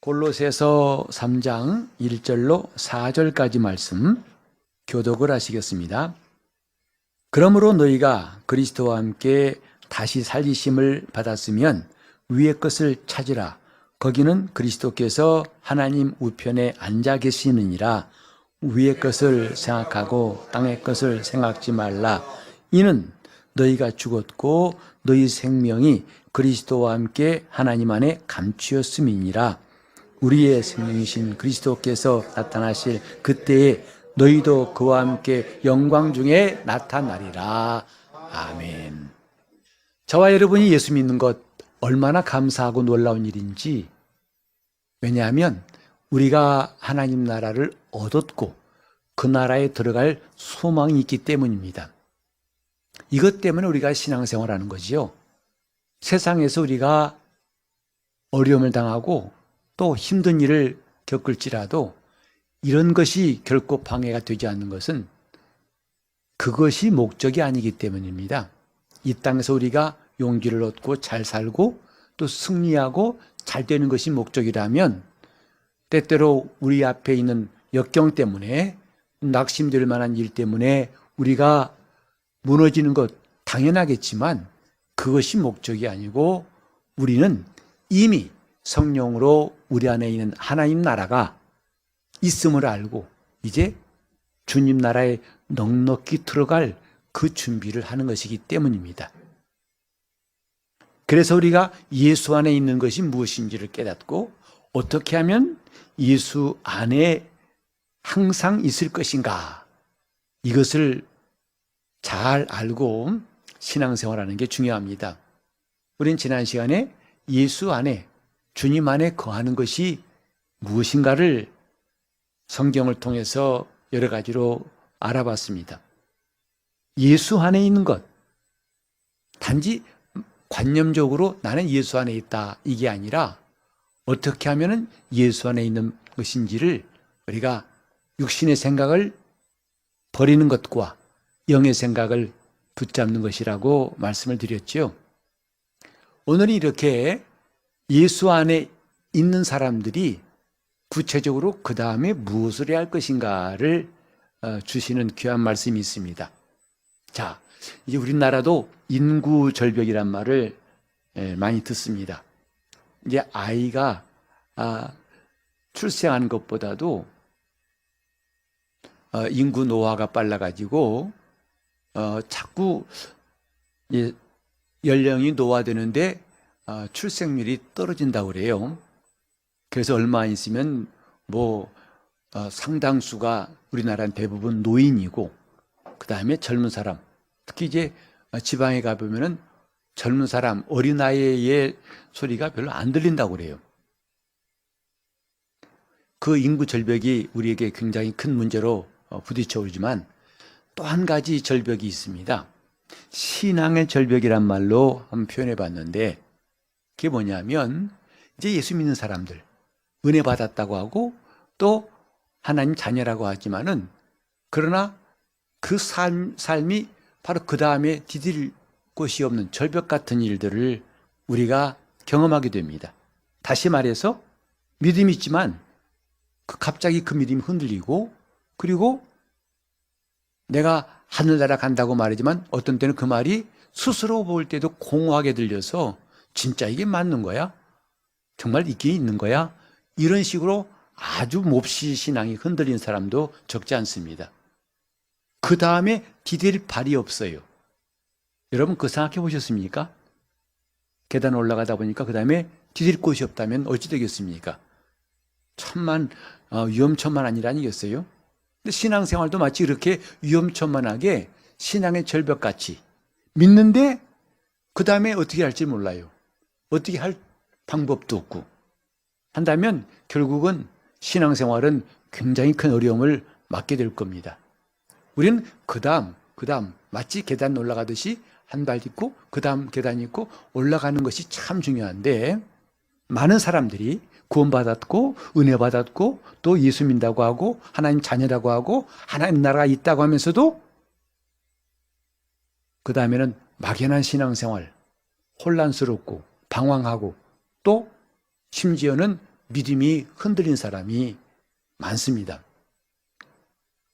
골로새서 3장 1절로 4절까지 말씀 교독을 하시겠습니다. 그러므로 너희가 그리스도와 함께 다시 살리심을 받았으면 위의 것을 찾으라. 거기는 그리스도께서 하나님 우편에 앉아 계시느니라. 위의 것을 생각하고 땅의 것을 생각지 말라. 이는 너희가 죽었고 너희 생명이 그리스도와 함께 하나님 안에 감추었음이니라. 우리의 생명이신 그리스도께서 나타나실 그때에 너희도 그와 함께 영광 중에 나타나리라. 아멘. 저와 여러분이 예수 믿는 것 얼마나 감사하고 놀라운 일인지, 왜냐하면 우리가 하나님 나라를 얻었고 그 나라에 들어갈 소망이 있기 때문입니다. 이것 때문에 우리가 신앙생활하는 거지요. 세상에서 우리가 어려움을 당하고 또 힘든 일을 겪을지라도 이런 것이 결코 방해가 되지 않는 것은 그것이 목적이 아니기 때문입니다. 이 땅에서 우리가 용기를 얻고 잘 살고 또 승리하고 잘 되는 것이 목적이라면 때때로 우리 앞에 있는 역경 때문에 낙심될 만한 일 때문에 우리가 무너지는 것 당연하겠지만 그것이 목적이 아니고 우리는 이미 성령으로 우리 안에 있는 하나님 나라가 있음을 알고 이제 주님 나라에 넉넉히 들어갈 그 준비를 하는 것이기 때문입니다. 그래서 우리가 예수 안에 있는 것이 무엇인지를 깨닫고 어떻게 하면 예수 안에 항상 있을 것인가, 이것을 잘 알고 신앙생활하는 게 중요합니다. 우린 지난 시간에 예수 안에, 주님 안에 거하는 것이 무엇인가를 성경을 통해서 여러 가지로 알아봤습니다. 예수 안에 있는 것, 단지 관념적으로 나는 예수 안에 있다, 이게 아니라 어떻게 하면 예수 안에 있는 것인지를 우리가 육신의 생각을 버리는 것과 영의 생각을 붙잡는 것이라고 말씀을 드렸죠. 오늘은 이렇게 예수 안에 있는 사람들이 구체적으로 그 다음에 무엇을 해야 할 것인가를 주시는 귀한 말씀이 있습니다. 자, 이제 우리나라도 인구 절벽이란 말을 많이 듣습니다. 이제 아이가 출생하는 것보다도 인구 노화가 빨라가지고 자꾸 연령이 노화되는데 출생률이 떨어진다고 그래요. 그래서 얼마 안 있으면 상당수가 우리나라는 대부분 노인이고 그 다음에 젊은 사람, 특히 이제 지방에 가보면은 젊은 사람, 어린아이의 소리가 별로 안 들린다고 그래요. 그 인구 절벽이 우리에게 굉장히 큰 문제로 부딪혀 오지만 또 한 가지 절벽이 있습니다. 신앙의 절벽이란 말로 한번 표현해 봤는데 그게 뭐냐면 이제 예수 믿는 사람들, 은혜 받았다고 하고 또 하나님 자녀라고 하지만은 그러나 그 삶이 바로 그 다음에 디딜 곳이 없는 절벽 같은 일들을 우리가 경험하게 됩니다. 다시 말해서 믿음이 있지만 갑자기 그 믿음이 흔들리고, 그리고 내가 하늘나라 간다고 말하지만 어떤 때는 그 말이 스스로 볼 때도 공허하게 들려서 진짜 이게 맞는 거야? 정말 이게 있는 거야? 이런 식으로 아주 몹시 신앙이 흔들린 사람도 적지 않습니다. 그 다음에 디딜 발이 없어요. 여러분 그거 생각해 보셨습니까? 계단 올라가다 보니까 그 다음에 디딜 곳이 없다면 어찌 되겠습니까? 위험천만한 일 아니겠어요? 근데 신앙생활도 마치 이렇게 위험천만하게 신앙의 절벽같이 믿는데 그 다음에 어떻게 할지 몰라요. 어떻게 할 방법도 없고 한다면 결국은 신앙생활은 굉장히 큰 어려움을 맞게 될 겁니다. 우리는 그 다음 마치 계단 올라가듯이 한 발 딛고 그 다음 계단 있고 올라가는 것이 참 중요한데, 많은 사람들이 구원받았고 은혜 받았고 또 예수 믿는다고 하고 하나님 자녀라고 하고 하나님 나라가 있다고 하면서도 그 다음에는 막연한 신앙생활, 혼란스럽고 방황하고 또 심지어는 믿음이 흔들린 사람이 많습니다.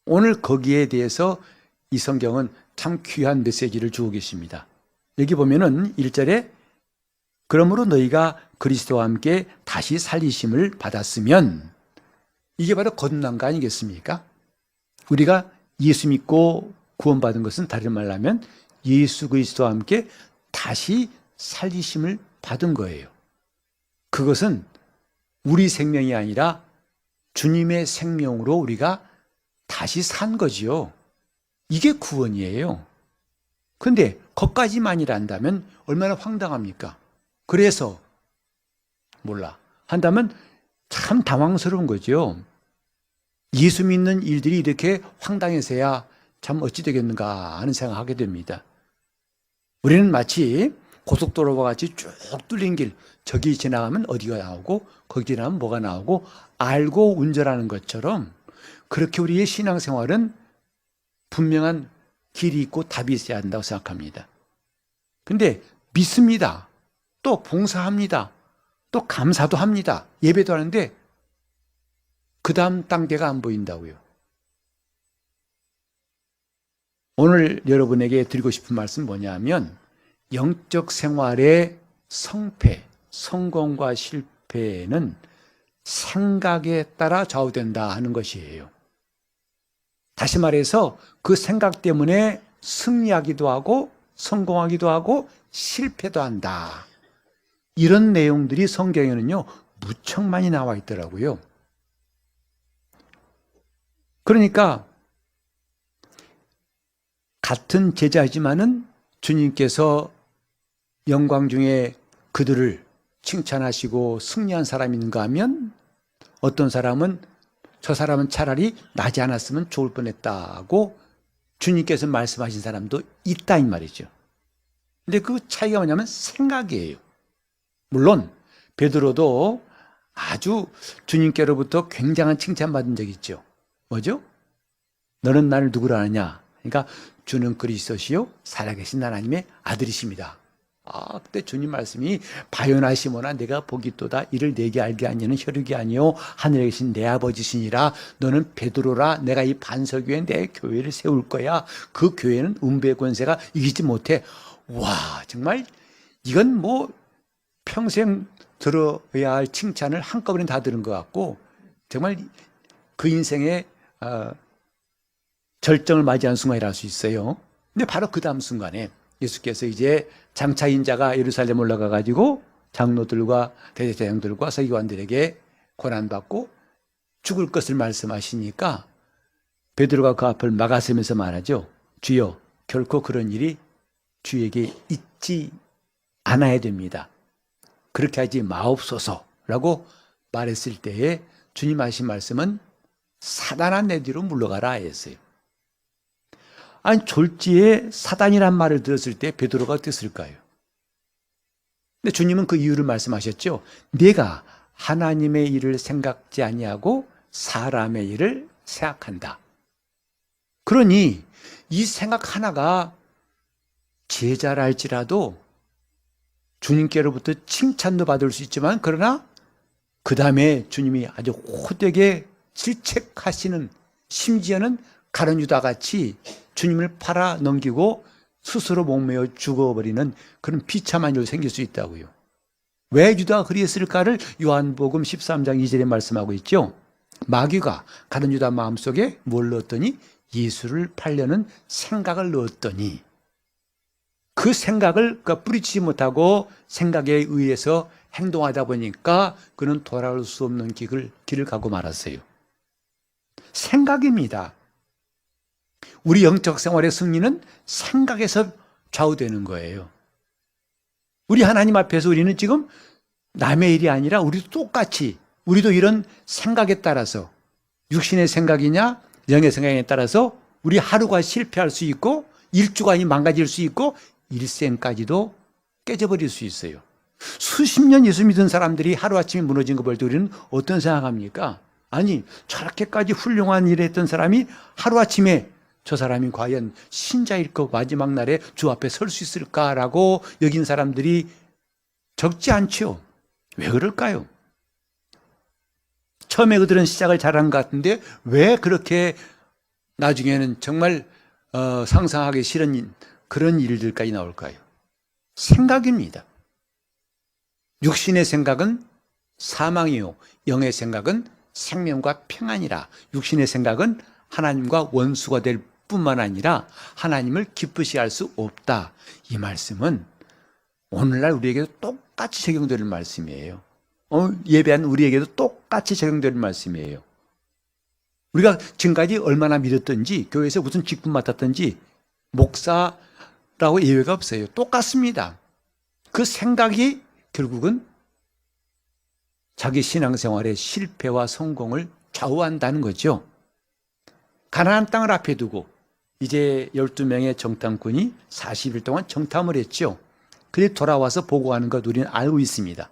오늘 거기에 대해서 이 성경은 참 귀한 메시지를 주고 계십니다. 여기 보면은 1절에 그러므로 너희가 그리스도와 함께 다시 살리심을 받았으면, 이게 바로 거듭난 거 아니겠습니까? 우리가 예수 믿고 구원받은 것은 다른 말로 하면 예수 그리스도와 함께 다시 살리심을 받은 거예요. 그것은 우리 생명이 아니라 주님의 생명으로 우리가 다시 산 거지요. 이게 구원이에요. 근데 거기까지만이란다면 얼마나 황당합니까? 그래서 한다면 참 당황스러운 거죠. 예수 믿는 일들이 이렇게 황당해서야 참 어찌 되겠는가 하는 생각하게 됩니다. 우리는 마치 고속도로와 같이 쭉 뚫린 길, 저기 지나가면 어디가 나오고 거기 지나가면 뭐가 나오고 알고 운전하는 것처럼, 그렇게 우리의 신앙생활은 분명한 길이 있고 답이 있어야 한다고 생각합니다. 근데 믿습니다. 또 봉사합니다. 또 감사도 합니다. 예배도 하는데 그 다음 단계가 안 보인다고요. 오늘 여러분에게 드리고 싶은 말씀 뭐냐면, 영적 생활의 성패, 성공과 실패는 생각에 따라 좌우된다 하는 것이에요. 다시 말해서 그 생각 때문에 승리하기도 하고 성공하기도 하고 실패도 한다. 이런 내용들이 성경에는요 무척 많이 나와 있더라고요. 그러니까 같은 제자지만은 주님께서 영광 중에 그들을 칭찬하시고 승리한 사람이 있는가 하면, 어떤 사람은 저 사람은 차라리 나지 않았으면 좋을 뻔했다고 주님께서 말씀하신 사람도 있다 이 말이죠. 근데 그 차이가 뭐냐면 생각이에요. 물론 베드로도 아주 주님께로부터 굉장한 칭찬받은 적이 있죠. 뭐죠? 너는 나를 누구라 하느냐? 그러니까 주는 그리스도시요 살아계신 하나님의 아들이십니다. 그때 주님 말씀이 바요나 시몬아 내가 보기도다 이를 내게 알게 하니는 혈육이 아니요 하늘에 계신 내 아버지시니라. 너는 베드로라. 내가 이 반석 위에 내 교회를 세울 거야. 그 교회는 음부의 권세가 이기지 못해. 와, 정말 이건 뭐 평생 들어야 할 칭찬을 한꺼번에 다 들은 것 같고, 정말 그 인생의 절정을 맞이한 순간이라 할 수 있어요. 근데 바로 그 다음 순간에 예수께서 이제 장차 인자가 예루살렘 올라가 가지고 장로들과 대제사장들과 서기관들에게 고난받고 죽을 것을 말씀하시니까 베드로가 그 앞을 막아서면서 말하죠. 주여, 결코 그런 일이 주에게 있지 않아야 됩니다. 그렇게 하지 마옵소서라고 말했을 때에 주님 하신 말씀은 사단아 내 뒤로 물러가라 했어요. 아니, 졸지에 사단이란 말을 들었을 때 베드로가 어땠을까요? 근데 주님은 그 이유를 말씀하셨죠. 내가 하나님의 일을 생각지 아니하고 사람의 일을 생각한다. 그러니 이 생각 하나가 제자랄지라도 주님께로부터 칭찬도 받을 수 있지만, 그러나 그 다음에 주님이 아주 호되게 질책하시는, 심지어는 가룟 유다같이 주님을 팔아 넘기고 스스로 목매어 죽어버리는 그런 비참한 일이 생길 수 있다고요. 왜 유다가 그리했을까를 요한복음 13장 2절에 말씀하고 있죠. 마귀가 가룟 유다 마음속에 뭘 넣었더니 예수를 팔려는 생각을 넣었더니, 그 생각을 뿌리치지 못하고 생각에 의해서 행동하다 보니까 그는 돌아올 수 없는 길을 가고 말았어요. 생각입니다. 우리 영적 생활의 승리는 생각에서 좌우되는 거예요. 우리 하나님 앞에서 우리는 지금 남의 일이 아니라 우리도 똑같이, 우리도 이런 생각에 따라서, 육신의 생각이냐 영의 생각에 따라서 우리 하루가 실패할 수 있고 일주간이 망가질 수 있고 일생까지도 깨져버릴 수 있어요. 수십 년 예수 믿은 사람들이 하루아침에 무너진 거 볼 때 우리는 어떤 생각합니까? 아니, 저렇게까지 훌륭한 일을 했던 사람이 하루아침에 저 사람이 과연 신자일 것, 마지막 날에 주 앞에 설 수 있을까라고 여긴 사람들이 적지 않죠. 왜 그럴까요? 처음에 그들은 시작을 잘한 것 같은데 왜 그렇게 나중에는 정말 상상하기 싫은 그런 일들까지 나올까요? 생각입니다. 육신의 생각은 사망이요, 영의 생각은 생명과 평안이라. 육신의 생각은 하나님과 원수가 될 뿐만 아니라 하나님을 기쁘시게 할 수 없다. 이 말씀은 오늘날 우리에게도 똑같이 적용되는 말씀이에요. 예배한 우리에게도 똑같이 적용되는 말씀이에요. 우리가 지금까지 얼마나 믿었든지, 교회에서 무슨 직분 맡았든지 목사라고 예외가 없어요. 똑같습니다. 그 생각이 결국은 자기 신앙생활의 실패와 성공을 좌우한다는 거죠. 가나안 땅을 앞에 두고 이제 12명의 정탐꾼이 40일 동안 정탐을 했죠. 그래 돌아와서 보고하는 것 우리는 알고 있습니다.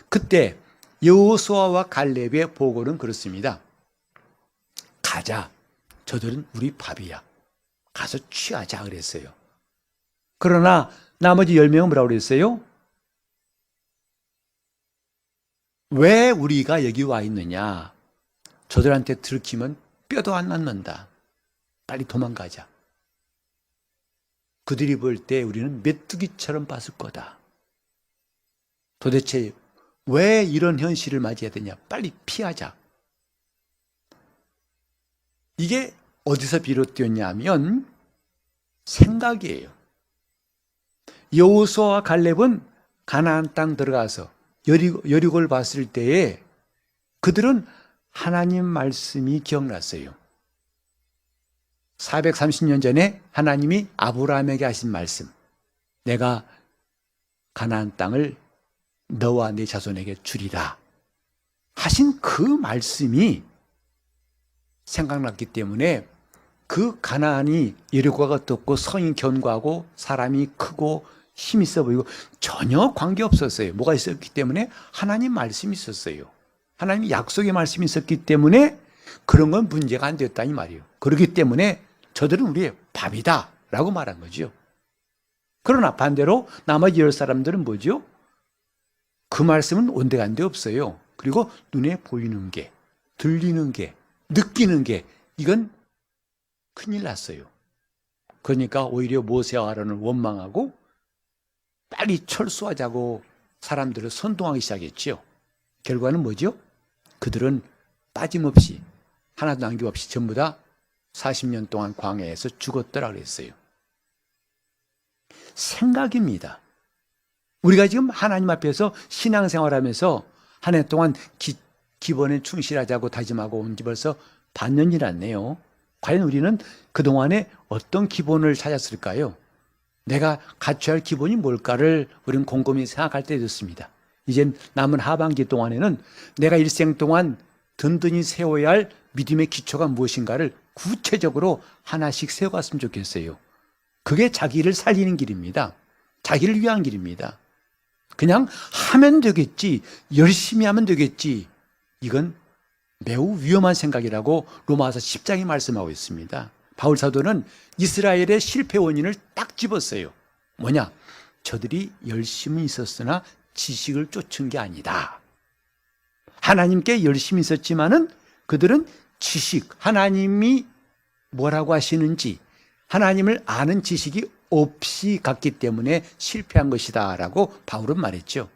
그때 여호수아와 갈렙의 보고는 그렇습니다. 가자. 저들은 우리 밥이야. 가서 취하자 그랬어요. 그러나 나머지 10명은 뭐라고 그랬어요? 왜 우리가 여기 와 있느냐? 저들한테 들키면 뼈도 안 남는다. 빨리 도망가자. 그들이 볼 때 우리는 메뚜기처럼 봤을 거다. 도대체 왜 이런 현실을 맞이해야 되냐? 빨리 피하자. 이게 어디서 비롯되었냐면 생각이에요. 여호수아와 갈렙은 가나안 땅 들어가서 여리고를 봤을 때에 그들은 하나님 말씀이 기억났어요. 430년 전에 하나님이 아브라함에게 하신 말씀, 내가 가나안 땅을 너와 네 자손에게 주리라 하신 그 말씀이 생각났기 때문에 그 가나안이 여리고가 어떻고 성이 견고하고 사람이 크고 힘 있어 보이고 전혀 관계없었어요. 뭐가 있었기 때문에? 하나님 말씀이 있었어요. 하나님 약속의 말씀이 있었기 때문에 그런 건 문제가 안 되었다니 말이에요. 그렇기 때문에 저들은 우리의 밥이다 라고 말한 거죠. 그러나 반대로 나머지 10사람들은 뭐죠? 그 말씀은 온데간데 없어요. 그리고 눈에 보이는 게, 들리는 게, 느끼는 게 이건 큰일 났어요. 그러니까 오히려 모세와 아론을 원망하고 빨리 철수하자고 사람들을 선동하기 시작했죠. 결과는 뭐죠? 그들은 빠짐없이 하나도 남김없이 전부 다 40년 동안 광야에서 죽었더라 그랬어요. 생각입니다. 우리가 지금 하나님 앞에서 신앙생활하면서 한 해 동안 기본에 충실하자고 다짐하고 온 지 벌써 반년이 났네요. 과연 우리는 그동안에 어떤 기본을 찾았을까요? 내가 갖춰야 할 기본이 뭘까를 우리는 곰곰이 생각할 때 됐습니다. 이제 남은 하반기 동안에는 내가 일생 동안 든든히 세워야 할 믿음의 기초가 무엇인가를 구체적으로 하나씩 세워갔으면 좋겠어요. 그게 자기를 살리는 길입니다. 자기를 위한 길입니다. 그냥 하면 되겠지, 열심히 하면 되겠지, 이건 매우 위험한 생각이라고 로마서 10장이 말씀하고 있습니다. 바울 사도는 이스라엘의 실패 원인을 딱 집었어요. 뭐냐? 저들이 열심히 있었으나 지식을 쫓은 게 아니다. 하나님께 열심히 있었지만은 그들은 지식, 하나님이 뭐라고 하시는지 하나님을 아는 지식이 없이 갔기 때문에 실패한 것이다 라고 바울은 말했죠.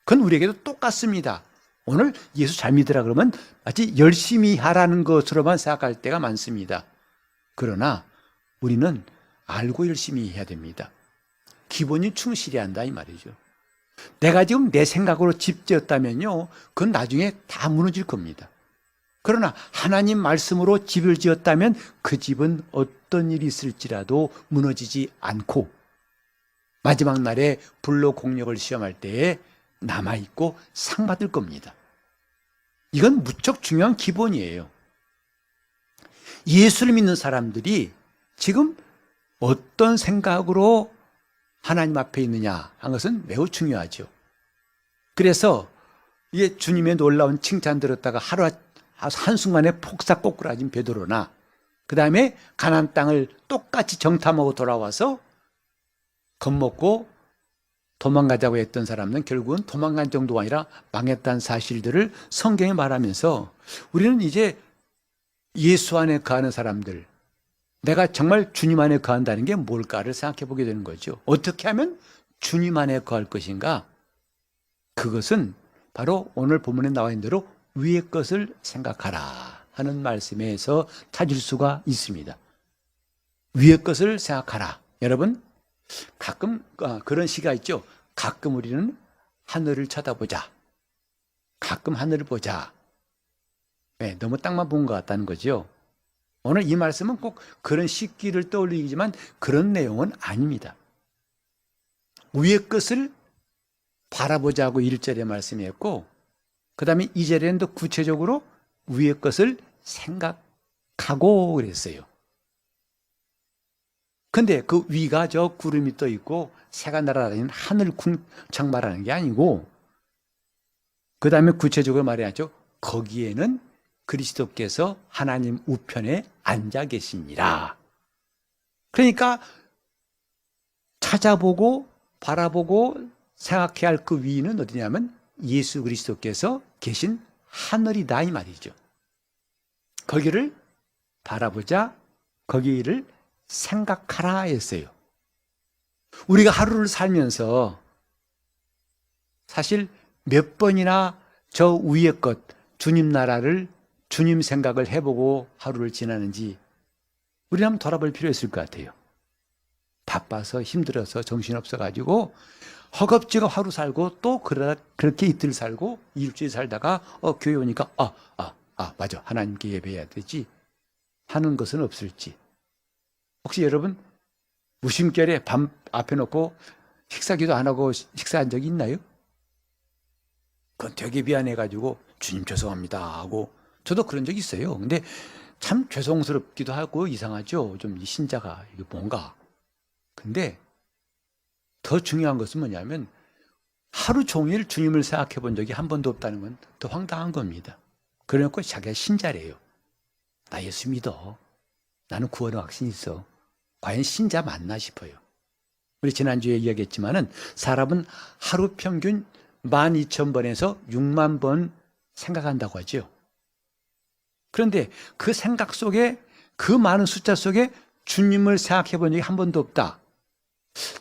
그건 우리에게도 똑같습니다. 오늘 예수 잘 믿으라 그러면 마치 열심히 하라는 것으로만 생각할 때가 많습니다. 그러나 우리는 알고 열심히 해야 됩니다. 기본이 충실해야 한다 이 말이죠. 내가 지금 내 생각으로 집 지었다면요, 그건 나중에 다 무너질 겁니다. 그러나 하나님 말씀으로 집을 지었다면 그 집은 어떤 일이 있을지라도 무너지지 않고 마지막 날에 불로 공력을 시험할 때에 남아있고 상 받을 겁니다. 이건 무척 중요한 기본이에요. 예수를 믿는 사람들이 지금 어떤 생각으로 하나님 앞에 있느냐 한 것은 매우 중요하죠. 그래서 이게 주님의 놀라운 칭찬 들었다가 한순간에 폭삭 꼬꾸라진 베드로나 그 다음에 가나안 땅을 똑같이 정탐하고 돌아와서 겁먹고 도망가자고 했던 사람은 결국은 도망간 정도가 아니라 망했다는 사실들을 성경에 말하면서 우리는 이제 예수 안에 거하는 사람들, 내가 정말 주님 안에 거한다는 게 뭘까를 생각해 보게 되는 거죠. 어떻게 하면 주님 안에 거할 것인가? 그것은 바로 오늘 본문에 나와 있는 대로 위의 것을 생각하라 하는 말씀에서 찾을 수가 있습니다. 위의 것을 생각하라. 여러분, 가끔 그런 시가 있죠. 가끔 우리는 하늘을 쳐다보자. 가끔 하늘을 보자. 네, 너무 땅만 본 것 같다는 거죠. 오늘 이 말씀은 꼭 그런 시기를 떠올리지만 그런 내용은 아닙니다. 위의 것을 바라보자고 1절에 말씀했고, 그 다음에 2절에는 더 구체적으로 위의 것을 생각하고 그랬어요. 근데 그 위가 저 구름이 떠 있고 새가 날아다니는 하늘 궁창 말하는 게 아니고, 그 다음에 구체적으로 말해야죠. 거기에는 그리스도께서 하나님 우편에 앉아 계십니다. 그러니까 찾아보고 바라보고 생각해야 할 그 위는 어디냐면 예수 그리스도께서 계신 하늘이다 이 말이죠. 거기를 바라보자, 거기를 생각하라 했어요. 우리가 하루를 살면서 사실 몇 번이나 저 위의 것, 주님 나라를, 주님 생각을 해보고 하루를 지나는지 우리 한번 돌아볼 필요 있을 것 같아요. 바빠서 힘들어서 정신없어가지고 허겁지겁 하루 살고 또 그렇게 이틀 살고 일주일 살다가 교회 오니까 맞아, 하나님께 예배해야 되지 하는 것은 없을지. 혹시 여러분 무심결에 밤 앞에 놓고 식사기도 안 하고 식사한 적이 있나요? 그건 되게 미안해가지고 주님 죄송합니다 하고 저도 그런 적이 있어요. 근데 참 죄송스럽기도 하고 이상하죠. 좀 이 신자가 이게 뭔가. 근데 더 중요한 것은 뭐냐면 하루 종일 주님을 생각해 본 적이 한 번도 없다는 건 더 황당한 겁니다. 그래놓고 자기가 신자래요. 나 예수 믿어. 나는 구원의 확신이 있어. 과연 신자 맞나 싶어요. 우리 지난주에 이야기했지만은 사람은 하루 평균 12,000번에서 6만 번 생각한다고 하죠. 그런데 그 생각 속에, 그 많은 숫자 속에 주님을 생각해 본 적이 한 번도 없다.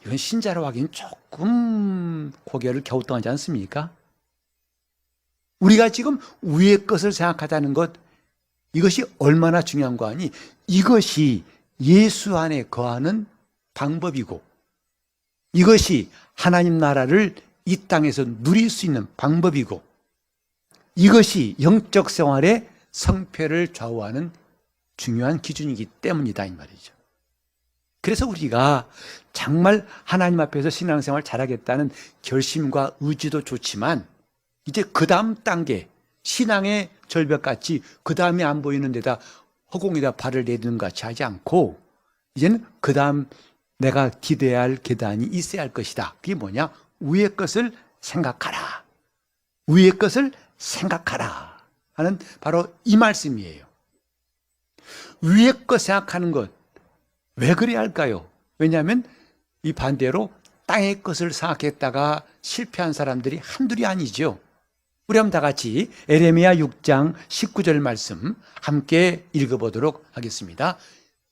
이건 신자로 하기엔 조금 고개를 갸우뚱하지 않습니까? 우리가 지금 위의 것을 생각하자는 것, 이것이 얼마나 중요한 거 아니? 이것이 예수 안에 거하는 방법이고, 이것이 하나님 나라를 이 땅에서 누릴 수 있는 방법이고, 이것이 영적 생활의 성패를 좌우하는 중요한 기준이기 때문이다 이 말이죠. 그래서 우리가 정말 하나님 앞에서 신앙생활 잘하겠다는 결심과 의지도 좋지만 이제 그 다음 단계, 신앙의 절벽같이 그 다음에 안 보이는 데다 허공에다 발을 내딛는 것 같이 하지 않고 이제는 그 다음 내가 기대해야 할 계단이 있어야 할 것이다. 그게 뭐냐? 위의 것을 생각하라. 위의 것을 생각하라 하는 바로 이 말씀이에요. 위의 것 생각하는 것, 왜 그래야 할까요? 왜냐하면 이 반대로 땅의 것을 생각했다가 실패한 사람들이 한둘이 아니죠. 우리 한번 다 같이 에레미야 6장 19절 말씀 함께 읽어보도록 하겠습니다.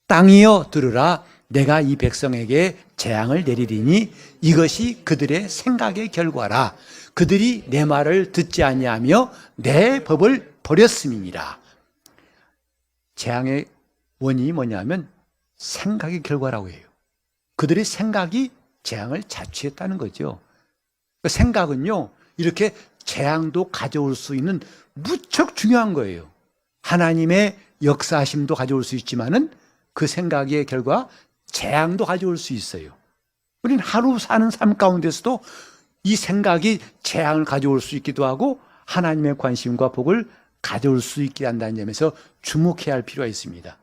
땅이여 들으라, 내가 이 백성에게 재앙을 내리리니 이것이 그들의 생각의 결과라. 그들이 내 말을 듣지 아니하며 내 법을 버렸음이니라. 재앙의 원인이 뭐냐면 생각의 결과라고 해요. 그들의 생각이 재앙을 자초했다는 거죠. 그 생각은요, 이렇게 재앙도 가져올 수 있는 무척 중요한 거예요. 하나님의 역사하심도 가져올 수 있지만은 그 생각의 결과 재앙도 가져올 수 있어요. 우리는 하루 사는 삶 가운데서도 이 생각이 재앙을 가져올 수 있기도 하고 하나님의 관심과 복을 가져올 수 있게 한다는 점에서 주목해야 할 필요가 있습니다.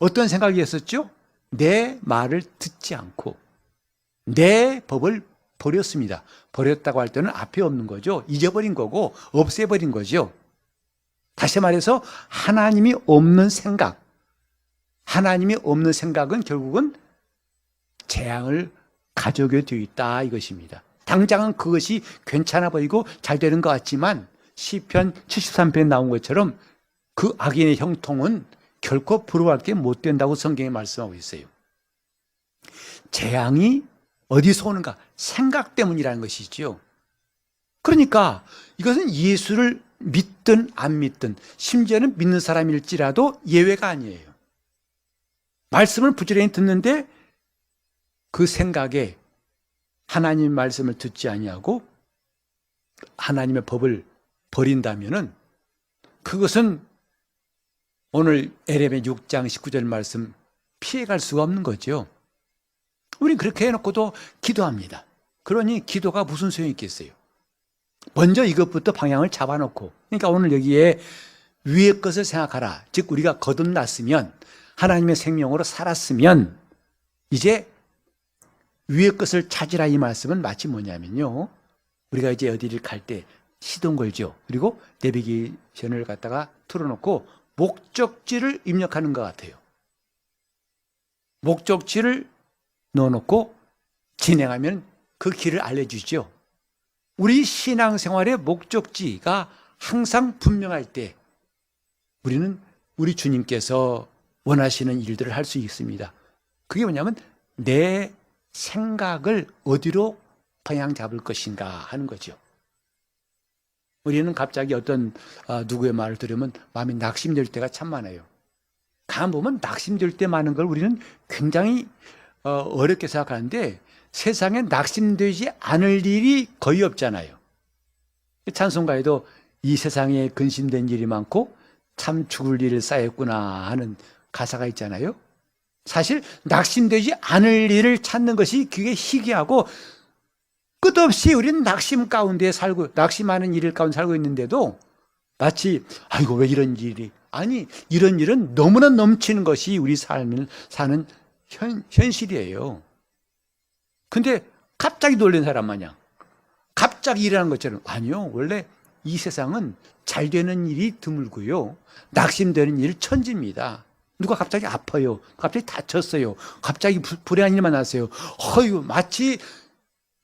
어떤 생각이 있었죠? 내 말을 듣지 않고 내 법을 버렸습니다. 버렸다고 할 때는 앞에 없는 거죠. 잊어버린 거고 없애버린 거죠. 다시 말해서 하나님이 없는 생각, 하나님이 없는 생각은 결국은 재앙을 가져오게 되어 있다 이것입니다. 당장은 그것이 괜찮아 보이고 잘 되는 것 같지만 시편 73편에 나온 것처럼 그 악인의 형통은 결코 부러워할 게 못 된다고 성경이 말씀하고 있어요. 재앙이 어디서 오는가? 생각 때문이라는 것이지요. 그러니까 이것은 예수를 믿든 안 믿든 심지어는 믿는 사람일지라도 예외가 아니에요. 말씀을 부지런히 듣는데 그 생각에 하나님 말씀을 듣지 아니하고 하나님의 법을 버린다면은 그것은 오늘 에레미야 6장 19절 말씀 피해갈 수가 없는 거죠. 우린 그렇게 해놓고도 기도합니다. 그러니 기도가 무슨 소용이 있겠어요? 먼저 이것부터 방향을 잡아놓고, 그러니까 오늘 여기에 위의 것을 생각하라. 즉 우리가 거듭났으면, 하나님의 생명으로 살았으면 이제 위의 것을 찾으라, 이 말씀은 마치 뭐냐면요, 우리가 이제 어디를 갈 때 시동 걸죠. 그리고 내비게이션을 갖다가 틀어놓고 목적지를 입력하는 것 같아요. 목적지를 넣어놓고 진행하면 그 길을 알려주죠. 우리 신앙생활의 목적지가 항상 분명할 때 우리는 우리 주님께서 원하시는 일들을 할 수 있습니다. 그게 뭐냐면 내 생각을 어디로 방향 잡을 것인가 하는 거죠. 우리는 갑자기 어떤 누구의 말을 들으면 마음이 낙심될 때가 참 많아요. 가만 보면 낙심될 때 많은 걸 우리는 굉장히 어렵게 생각하는데 세상에 낙심되지 않을 일이 거의 없잖아요. 찬송가에도 이 세상에 근심된 일이 많고 참 죽을 일을 쌓였구나 하는 가사가 있잖아요. 사실 낙심되지 않을 일을 찾는 것이 그게 희귀하고, 끝없이 우리는 낙심 가운데 살고 낙심하는 일 가운데 살고 있는데도 마치 아이고 왜 이런 일이, 아니 이런 일은 너무나 넘치는 것이 우리 삶을 사는 현실이에요. 근데 갑자기 놀란 사람 마냥 갑자기 일어난 것처럼, 아니요, 원래 이 세상은 잘 되는 일이 드물고요, 낙심되는 일 천지입니다. 누가 갑자기 아파요, 갑자기 다쳤어요, 갑자기 불행한 일이 만났어요. 허유, 마치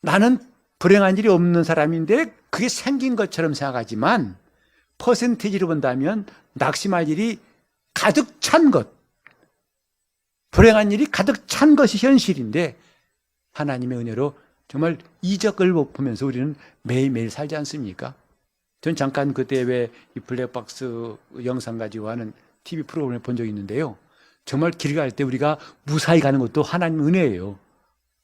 나는 불행한 일이 없는 사람인데 그게 생긴 것처럼 생각하지만 퍼센티지로 본다면 낙심할 일이 가득 찬 것, 불행한 일이 가득 찬 것이 현실인데 하나님의 은혜로 정말 이적을 보면서 우리는 매일매일 살지 않습니까? 전 잠깐 그때 왜 이 블랙박스 영상 가지고 하는 TV 프로그램을 본 적이 있는데요, 정말 길 갈 때 우리가 무사히 가는 것도 하나님의 은혜예요.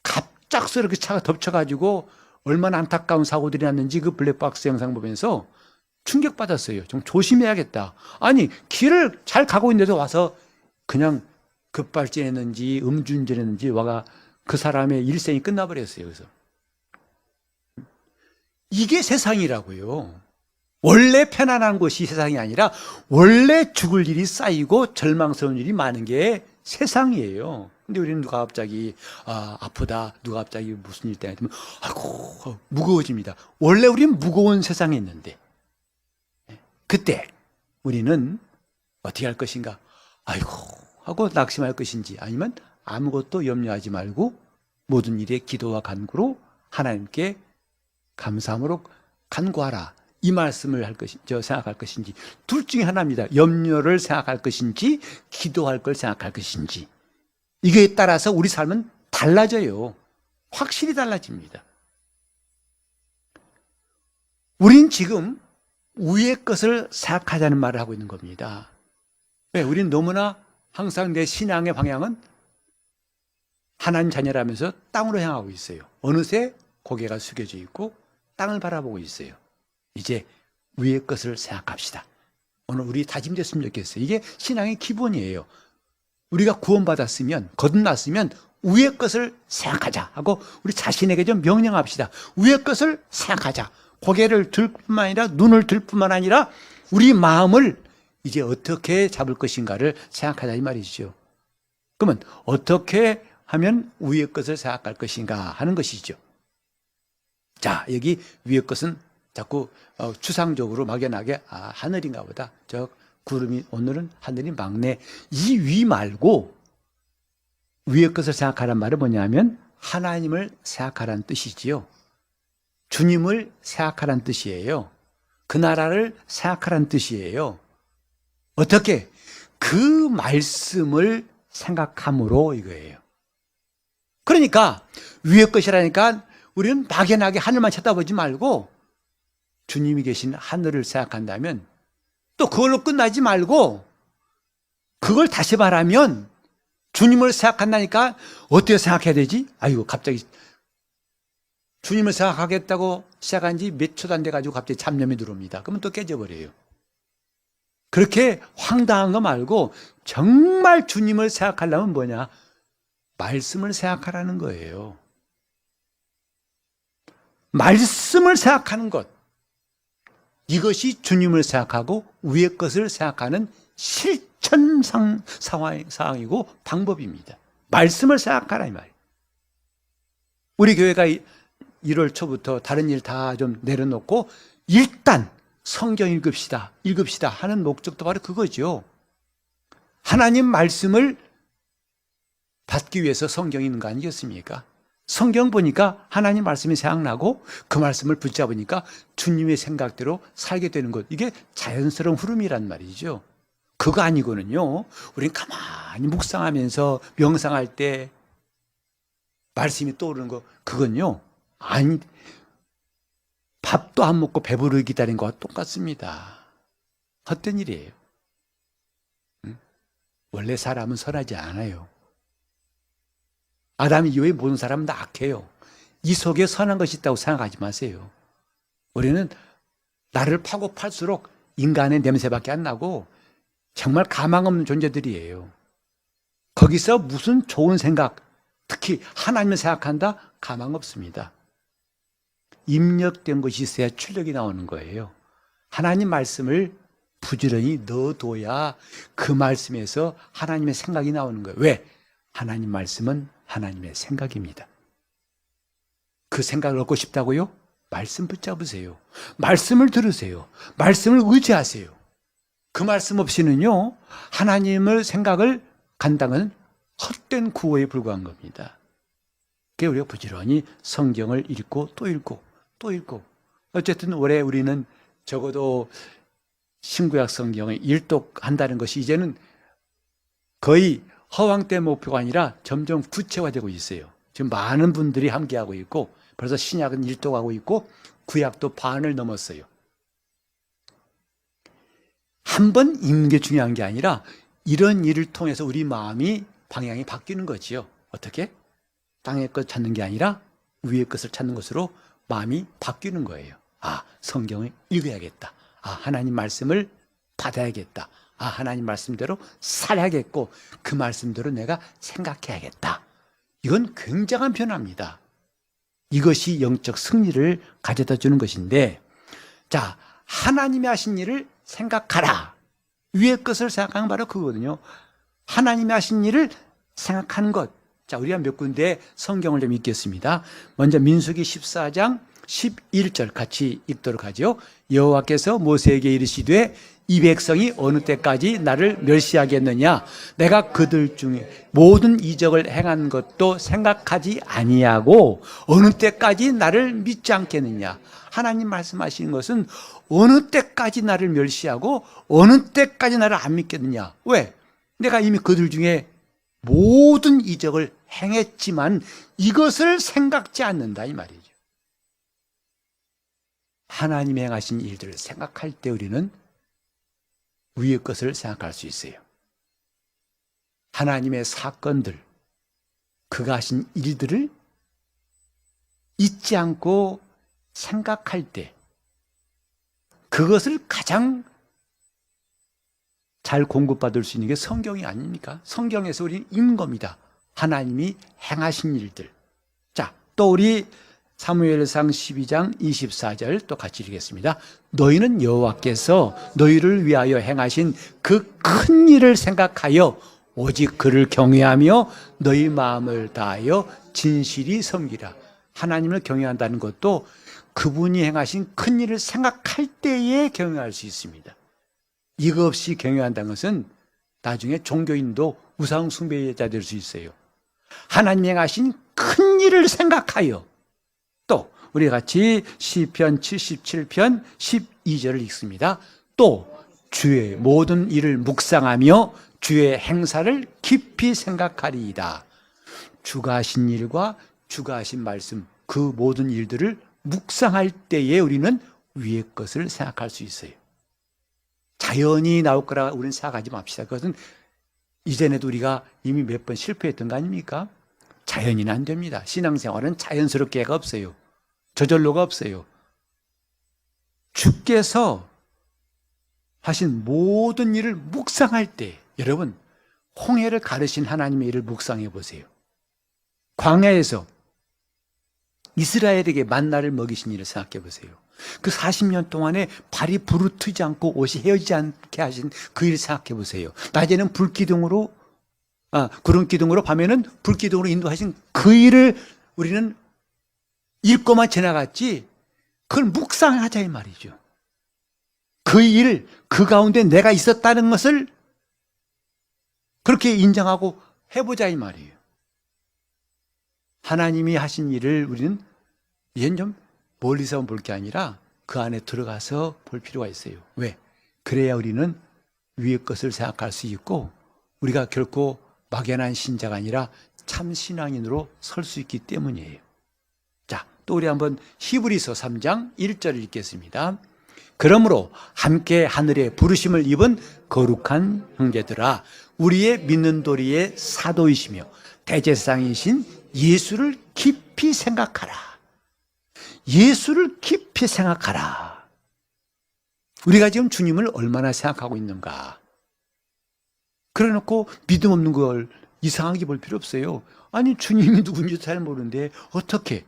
갑작스럽게 차가 덮쳐가지고 얼마나 안타까운 사고들이 났는지 그 블랙박스 영상 보면서 충격받았어요. 좀 조심해야겠다. 아니 길을 잘 가고 있는데도 와서 그냥 급발진했는지 음주운전했는지 와가 그 사람의 일생이 끝나버렸어요. 그래서 이게 세상이라고요. 원래 편안한 곳이 세상이 아니라 원래 죽을 일이 쌓이고 절망스러운 일이 많은 게 세상이에요. 근데 우리는 누가 갑자기 아프다, 누가 갑자기 무슨 일 때문에 되면 아이고 무거워집니다. 원래 우리는 무거운 세상에 있는데 그때 우리는 어떻게 할 것인가? 아이고 하고 낙심할 것인지, 아니면 아무것도 염려하지 말고 모든 일에 기도와 간구로 하나님께 감사함으로 간구하라, 이 말씀을 생각할 것인지, 둘 중에 하나입니다. 염려를 생각할 것인지 기도할 걸 생각할 것인지, 이거에 따라서 우리 삶은 달라져요. 확실히 달라집니다. 우린 지금 위의 것을 생각하자는 말을 하고 있는 겁니다. 왜? 우린 너무나 항상 내 신앙의 방향은 하나님 자녀라면서 땅으로 향하고 있어요. 어느새 고개가 숙여져 있고 땅을 바라보고 있어요. 이제 위의 것을 생각합시다. 오늘 우리 다짐됐으면 좋겠어요. 이게 신앙의 기본이에요. 우리가 구원받았으면, 거듭났으면 위의 것을 생각하자 하고 우리 자신에게 좀 명령합시다. 위의 것을 생각하자. 고개를 들 뿐만 아니라 눈을 들 뿐만 아니라 우리 마음을 이제 어떻게 잡을 것인가를 생각하자, 이 말이죠. 그러면 어떻게 하면 위의 것을 생각할 것인가 하는 것이죠. 자, 여기 위의 것은 자꾸 추상적으로 막연하게 하늘인가 보다, 저 구름이, 오늘은 하늘이 막네, 이 위 말고 위의 것을 생각하란 말은 뭐냐면 하나님을 생각하라는 뜻이지요. 주님을 생각하라는 뜻이에요. 그 나라를 생각하라는 뜻이에요. 어떻게? 그 말씀을 생각함으로 이거예요. 그러니까 위의 것이라니까 우리는 막연하게 하늘만 쳐다보지 말고 주님이 계신 하늘을 생각한다면 또 그걸로 끝나지 말고 그걸 다시 말하면 주님을 생각한다니까 어떻게 생각해야 되지? 아이고 갑자기 주님을 생각하겠다고 시작한 지 몇 초도 안 돼가지고 갑자기 잡념이 들어옵니다. 그러면 또 깨져버려요. 그렇게 황당한 거 말고 정말 주님을 생각하려면 뭐냐? 말씀을 생각하라는 거예요. 말씀을 생각하는 것. 이것이 주님을 생각하고 위의 것을 생각하는 실천 상황이고 방법입니다. 말씀을 생각하라 이 말이에요. 우리 교회가 1월 초부터 다른 일 다 좀 내려놓고 일단 성경 읽읍시다 하는 목적도 바로 그거죠. 하나님 말씀을 받기 위해서 성경이 있는 거 아니겠습니까? 성경 보니까 하나님 말씀이 생각나고 그 말씀을 붙잡으니까 주님의 생각대로 살게 되는 것. 이게 자연스러운 흐름이란 말이죠. 그거 아니고는요. 우린 가만히 묵상하면서 명상할 때 말씀이 떠오르는 거 그건요. 아니 밥도 안 먹고 배부르게 기다린 것과 똑같습니다. 헛된 일이에요. 원래 사람은 선하지 않아요. 아담 이후에 모든 사람은 다 악해요. 이 속에 선한 것이 있다고 생각하지 마세요. 우리는 나를 파고 팔수록 인간의 냄새밖에 안 나고 정말 가망 없는 존재들이에요. 거기서 무슨 좋은 생각, 특히 하나님을 생각한다? 가망 없습니다. 입력된 것이 있어야 출력이 나오는 거예요. 하나님 말씀을 부지런히 넣어둬야 그 말씀에서 하나님의 생각이 나오는 거예요. 왜? 하나님 말씀은 하나님의 생각입니다. 그 생각을 얻고 싶다고요? 말씀 붙잡으세요. 말씀을 들으세요. 말씀을 의지하세요. 그 말씀 없이는요, 하나님의 생각을 간다는 헛된 구호에 불과한 겁니다. 그게 우리가 부지런히 성경을 읽고 또 읽고 또 읽고 어쨌든 올해 우리는 적어도 신구약 성경을 일독한다는 것이 이제는 거의 허황 때 목표가 아니라 점점 구체화되고 있어요. 지금 많은 분들이 함께하고 있고 벌써 신약은 일독하고 있고 구약도 반을 넘었어요. 한 번 읽는 게 중요한 게 아니라 이런 일을 통해서 우리 마음이 방향이 바뀌는 거지요. 어떻게? 땅의 것 찾는 게 아니라 위의 것을 찾는 것으로 마음이 바뀌는 거예요. 아, 성경을 읽어야겠다. 아, 하나님 말씀을 받아야겠다. 아, 하나님 말씀대로 살아야겠고 그 말씀대로 내가 생각해야겠다. 이건 굉장한 변화입니다. 이것이 영적 승리를 가져다 주는 것인데, 자, 하나님이 하신 일을 생각하라. 위의 것을 생각하는 바로 그거거든요. 하나님이 하신 일을 생각하는 것. 자, 우리가 몇 군데 성경을 좀 읽겠습니다. 먼저 민수기 14장 11절 같이 읽도록 하죠. 여호와께서 모세에게 이르시되 이 백성이 어느 때까지 나를 멸시하겠느냐? 내가 그들 중에 모든 이적을 행한 것도 생각하지 아니하고 어느 때까지 나를 믿지 않겠느냐? 하나님 말씀하시는 것은 어느 때까지 나를 멸시하고 어느 때까지 나를 안 믿겠느냐? 왜? 내가 이미 그들 중에 모든 이적을 행했지만 이것을 생각지 않는다 이 말이죠. 하나님이 행하신 일들을 생각할 때 우리는 위의 것을 생각할 수 있어요. 하나님의 사건들, 그가 하신 일들을 잊지 않고 생각할 때 그것을 가장 잘 공급받을 수 있는 게 성경이 아닙니까? 성경에서 우리는 읽는 겁니다. 하나님이 행하신 일들. 자, 또 우리 사무엘상 12장 24절 또 같이 읽겠습니다. 너희는 여호와께서 너희를 위하여 행하신 그 큰 일을 생각하여 오직 그를 경외하며 너희 마음을 다하여 진실이 섬기라. 하나님을 경외한다는 것도 그분이 행하신 큰 일을 생각할 때에 경외할 수 있습니다. 이거 없이 경외한다는 것은 나중에 종교인도 우상 숭배자 될 수 있어요. 하나님이 행하신 큰 일을 생각하여 또 우리 같이 시편 77편 12절을 읽습니다. 또 주의 모든 일을 묵상하며 주의 행사를 깊이 생각하리이다. 주가 하신 일과 주가 하신 말씀, 그 모든 일들을 묵상할 때에 우리는 위의 것을 생각할 수 있어요. 자연이 나올 거라 우리는 생각하지 맙시다. 그것은 이전에도 우리가 이미 몇 번 실패했던 거 아닙니까? 자연이는 안 됩니다. 신앙생활은 자연스럽게가 없어요. 저절로가 없어요. 주께서 하신 모든 일을 묵상할 때, 여러분, 홍해를 가르신 하나님의 일을 묵상해 보세요. 광야에서 이스라엘에게 만나를 먹이신 일을 생각해 보세요. 그 40년 동안에 발이 부르트지 않고 옷이 헤어지지 않게 하신 그 일을 생각해 보세요. 낮에는 불기둥으로, 구름 기둥으로, 밤에는 불기둥으로 인도하신 그 일을 우리는 읽고만 지나갔지, 그걸 묵상하자 이 말이죠. 그 일, 그 가운데 내가 있었다는 것을 그렇게 인정하고 해보자 이 말이에요. 하나님이 하신 일을 우리는 이젠 좀 멀리서 볼 게 아니라 그 안에 들어가서 볼 필요가 있어요. 왜? 그래야 우리는 위의 것을 생각할 수 있고 우리가 결코 막연한 신자가 아니라 참 신앙인으로 설 수 있기 때문이에요. 자, 또 우리 한번 히브리서 3장 1절을 읽겠습니다. 그러므로 함께 하늘의 부르심을 입은 거룩한 형제들아, 우리의 믿는 도리의 사도이시며 대제사장이신 예수를 깊이 생각하라. 예수를 깊이 생각하라. 우리가 지금 주님을 얼마나 생각하고 있는가? 그래 놓고 믿음 없는 걸 이상하게 볼 필요 없어요. 아니, 주님이 누군지 잘 모르는데 어떻게?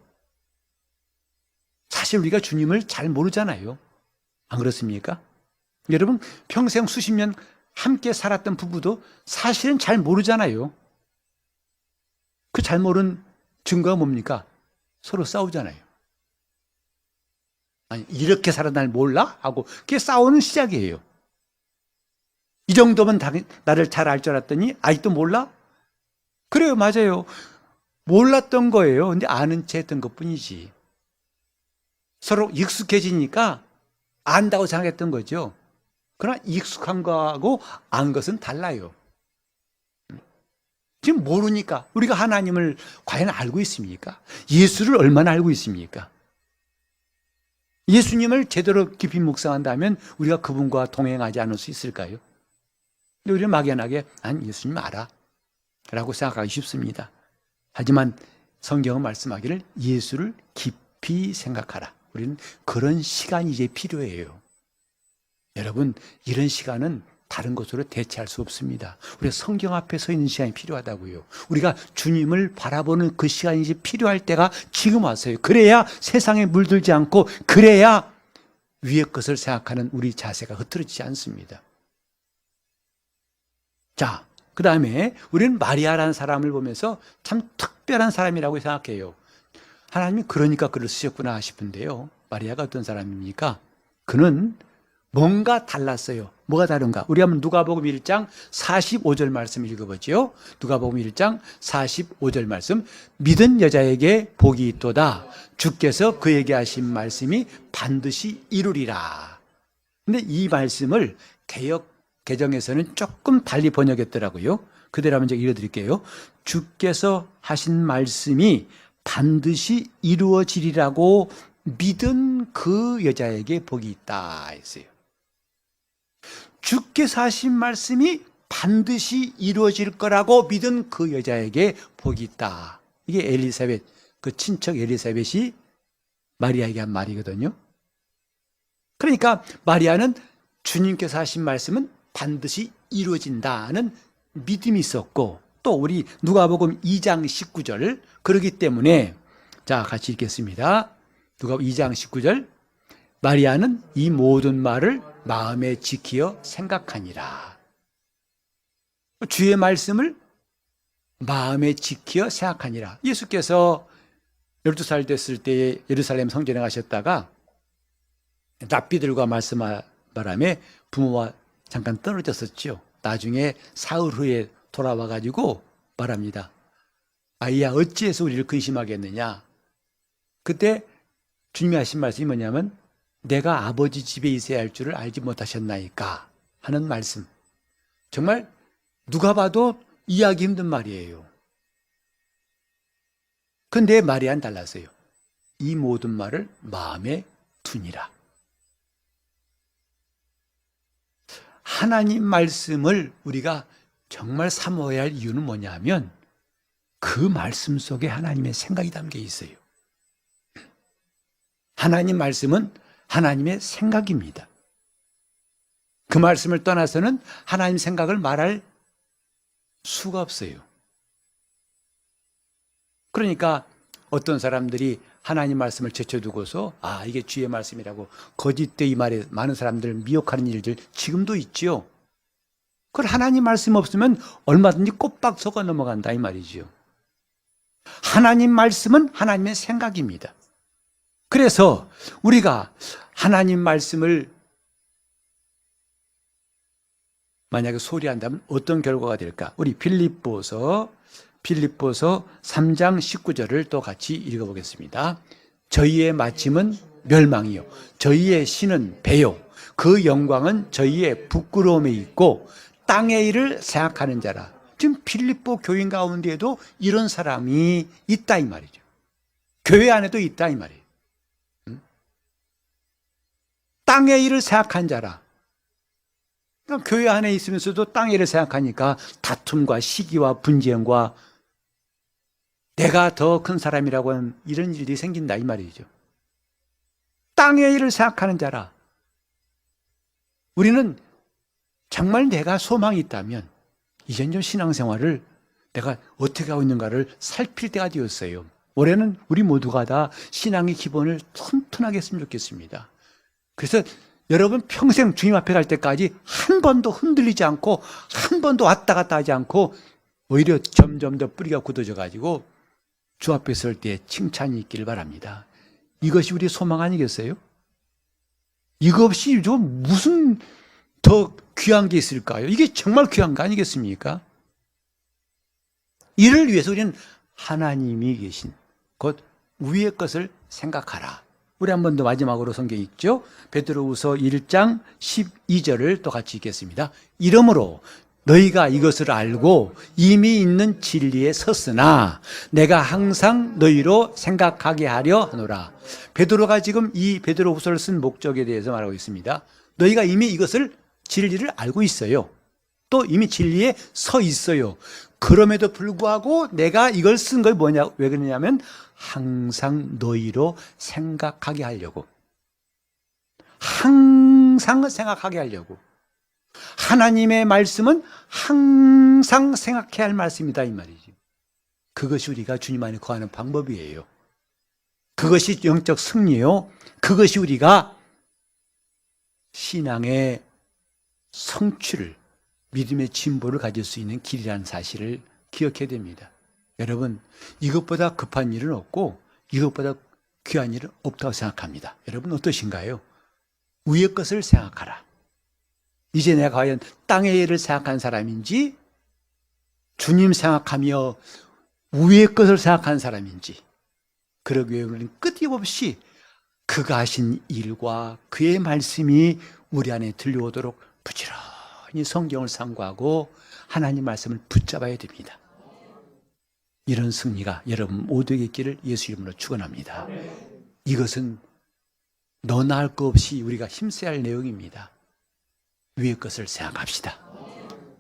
사실 우리가 주님을 잘 모르잖아요. 안 그렇습니까? 여러분, 평생 수십 년 함께 살았던 부부도 사실은 잘 모르잖아요. 그 잘 모르는 증거가 뭡니까? 서로 싸우잖아요. 아니, 이렇게 살아 날 몰라? 하고 그게 싸우는 시작이에요. 이 정도면 나를 잘 알 줄 알았더니 아직도 몰라? 그래요, 맞아요. 몰랐던 거예요. 근데 아는 채 했던 것뿐이지. 서로 익숙해지니까 안다고 생각했던 거죠. 그러나 익숙한 거하고 안 것은 달라요. 지금 모르니까 우리가 하나님을 과연 알고 있습니까? 예수를 얼마나 알고 있습니까? 예수님을 제대로 깊이 묵상한다면 우리가 그분과 동행하지 않을 수 있을까요? 근데 우리는 막연하게 난 예수님 알아 라고 생각하기 쉽습니다. 하지만 성경은 말씀하기를 예수를 깊이 생각하라. 우리는 그런 시간이 이제 필요해요. 여러분, 이런 시간은 다른 것으로 대체할 수 없습니다. 우리가 성경 앞에 서 있는 시간이 필요하다고요. 우리가 주님을 바라보는 그 시간이 이제 필요할 때가 지금 왔어요. 그래야 세상에 물들지 않고, 그래야 위의 것을 생각하는 우리 자세가 흐트러지지 않습니다. 자, 그 다음에 우리는 마리아라는 사람을 보면서 참 특별한 사람이라고 생각해요. 하나님이 그러니까 그를 쓰셨구나 싶은데요. 마리아가 어떤 사람입니까? 그는 뭔가 달랐어요. 뭐가 다른가? 우리 한번 누가복음 1장 45절 말씀 읽어보죠. 누가복음 1장 45절 말씀. 믿은 여자에게 복이 있도다. 주께서 그에게 하신 말씀이 반드시 이루리라. 근데 이 말씀을 개역 개정에서는 조금 달리 번역했더라고요. 그대로 한번 제가 읽어드릴게요. 주께서 하신 말씀이 반드시 이루어지리라고 믿은 그 여자에게 복이 있다 했어요. 주께서 하신 말씀이 반드시 이루어질 거라고 믿은 그 여자에게 복이 있다. 이게 엘리사벳, 그 친척 엘리사벳이 마리아에게 한 말이거든요. 그러니까 마리아는 주님께서 하신 말씀은 반드시 이루어진다는 믿음이 있었고, 또 우리 누가복음 2장 19절, 그러기 때문에 자, 같이 읽겠습니다. 누가복음 2장 19절. 마리아는 이 모든 말을 마음에 지키어 생각하니라. 주의 말씀을 마음에 지키어 생각하니라. 예수께서 12살 됐을 때 예루살렘 성전에 가셨다가 랍비들과 말씀할 바람에 부모와 잠깐 떨어졌었죠. 나중에 사흘 후에 돌아와 가지고 말합니다. 아이야, 어찌해서 우리를 근심하겠느냐. 그때 주님이 하신 말씀이 뭐냐면 내가 아버지 집에 있어야 할 줄을 알지 못하셨나이까 하는 말씀. 정말 누가 봐도 이해하기 힘든 말이에요. 근데 말이 안 달랐어요. 이 모든 말을 마음에 두니라. 하나님 말씀을 우리가 정말 사모해야 할 이유는 뭐냐 하면 그 말씀 속에 하나님의 생각이 담겨 있어요. 하나님 말씀은 하나님의 생각입니다. 그 말씀을 떠나서는 하나님 생각을 말할 수가 없어요. 그러니까 어떤 사람들이 하나님 말씀을 제쳐두고서 이게 주의 말씀이라고 거짓되이 말해 많은 사람들을 미혹하는 일들 지금도 있지요. 그걸 하나님 말씀 없으면 얼마든지 꼬박 속아 넘어간다 이 말이지요. 하나님 말씀은 하나님의 생각입니다. 그래서 우리가 하나님 말씀을 만약에 소리한다면 어떤 결과가 될까? 우리 빌립보서 3장 19절을 또 같이 읽어보겠습니다. 저희의 마침은 멸망이요 저희의 신은 배요 그 영광은 저희의 부끄러움에 있고 땅의 일을 생각하는 자라. 지금 빌립보 교인 가운데에도 이런 사람이 있다 이 말이죠. 교회 안에도 있다 이 말이에요. 땅의 일을 생각한 자라. 그러니까 교회 안에 있으면서도 땅의 일을 생각하니까 다툼과 시기와 분쟁과 내가 더 큰 사람이라고 하는 이런 일이 생긴다 이 말이죠. 땅의 일을 생각하는 자라. 우리는 정말 내가 소망이 있다면 이젠 좀 신앙생활을 내가 어떻게 하고 있는가를 살필 때가 되었어요. 올해는 우리 모두가 다 신앙의 기본을 튼튼하게 했으면 좋겠습니다. 그래서 여러분 평생 주님 앞에 갈 때까지 한 번도 흔들리지 않고 한 번도 왔다 갔다 하지 않고 오히려 점점 더 뿌리가 굳어져 가지고 주 앞에 설 때 칭찬이 있기를 바랍니다. 이것이 우리의 소망 아니겠어요? 이거 없이 좀 무슨 더 귀한 게 있을까요? 이게 정말 귀한 거 아니겠습니까? 이를 위해서 우리는 하나님이 계신 곧 위의 것을 생각하라. 우리 한 번 더 마지막으로 성경 읽죠. 베드로후서 1장 12절을 또 같이 읽겠습니다. 이러므로 너희가 이것을 알고 이미 있는 진리에 섰으나 내가 항상 너희로 생각하게 하려 하노라. 베드로가 지금 이 베드로후서를 쓴 목적에 대해서 말하고 있습니다. 너희가 이미 이것을 진리를 알고 있어요. 또 이미 진리에 서 있어요. 그럼에도 불구하고 내가 이걸 쓴 걸 뭐냐, 왜 그러냐면 항상 너희로 생각하게 하려고. 항상 생각하게 하려고. 하나님의 말씀은 항상 생각해야 할 말씀이다 이 말이죠. 그것이 우리가 주님 안에 거하는 방법이에요. 그것이 영적 승리요. 그것이 우리가 신앙의 성취를, 믿음의 진보를 가질 수 있는 길이라는 사실을 기억해야 됩니다. 여러분, 이것보다 급한 일은 없고 이것보다 귀한 일은 없다고 생각합니다. 여러분 어떠신가요? 위의 것을 생각하라. 이제 내가 과연 땅의 일을 생각한 사람인지 주님 생각하며 위의 것을 생각한 사람인지, 그러기 위해 우리는 끊임없이 그가 하신 일과 그의 말씀이 우리 안에 들려오도록 부지런히 성경을 상고하고 하나님 말씀을 붙잡아야 됩니다. 이런 승리가 여러분 모두에게 있기를 예수 이름으로 축원합니다. 이것은 너나 할 것 없이 우리가 힘써야 할 내용입니다. 위의 것을 생각합시다.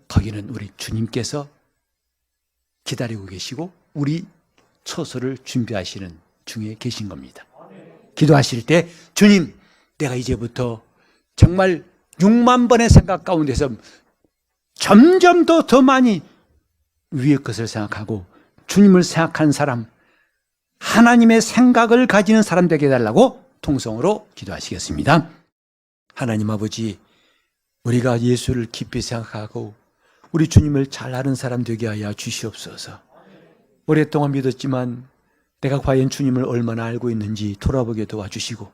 거기는 우리 주님께서 기다리고 계시고 우리 처소를 준비하시는 중에 계신 겁니다. 기도하실 때 주님, 내가 이제부터 정말 6만 번의 생각 가운데서 점점 더 많이 위의 것을 생각하고 주님을 생각한 사람, 하나님의 생각을 가지는 사람 되게 해달라고 통성으로 기도하시겠습니다. 하나님 아버지, 우리가 예수를 깊이 생각하고 우리 주님을 잘 아는 사람 되게 하여 주시옵소서. 오랫동안 믿었지만 내가 과연 주님을 얼마나 알고 있는지 돌아보게 도와주시고,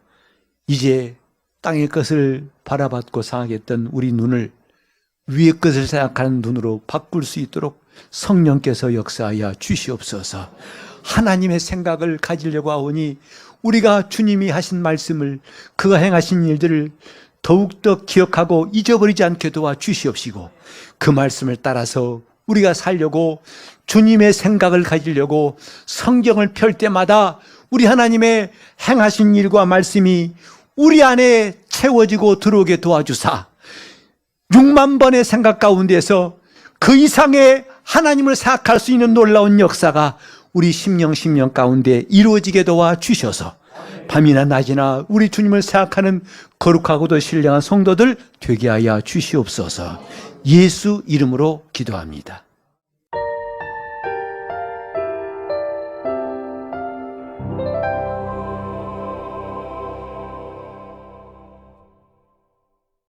이제 땅의 것을 바라봤고 생각했던 우리 눈을 위의 것을 생각하는 눈으로 바꿀 수 있도록 성령께서 역사하여 주시옵소서. 하나님의 생각을 가지려고 하오니 우리가 주님이 하신 말씀을, 그가 행하신 일들을 더욱더 기억하고 잊어버리지 않게 도와주시옵시고, 그 말씀을 따라서 우리가 살려고, 주님의 생각을 가지려고 성경을 펼 때마다 우리 하나님의 행하신 일과 말씀이 우리 안에 채워지고 들어오게 도와주사 6만 번의 생각 가운데서 그 이상의 하나님을 생각할 수 있는 놀라운 역사가 우리 심령 가운데 이루어지게 도와주셔서 밤이나 낮이나 우리 주님을 생각하는 거룩하고도 신령한 성도들 되게 하여 주시옵소서. 예수 이름으로 기도합니다.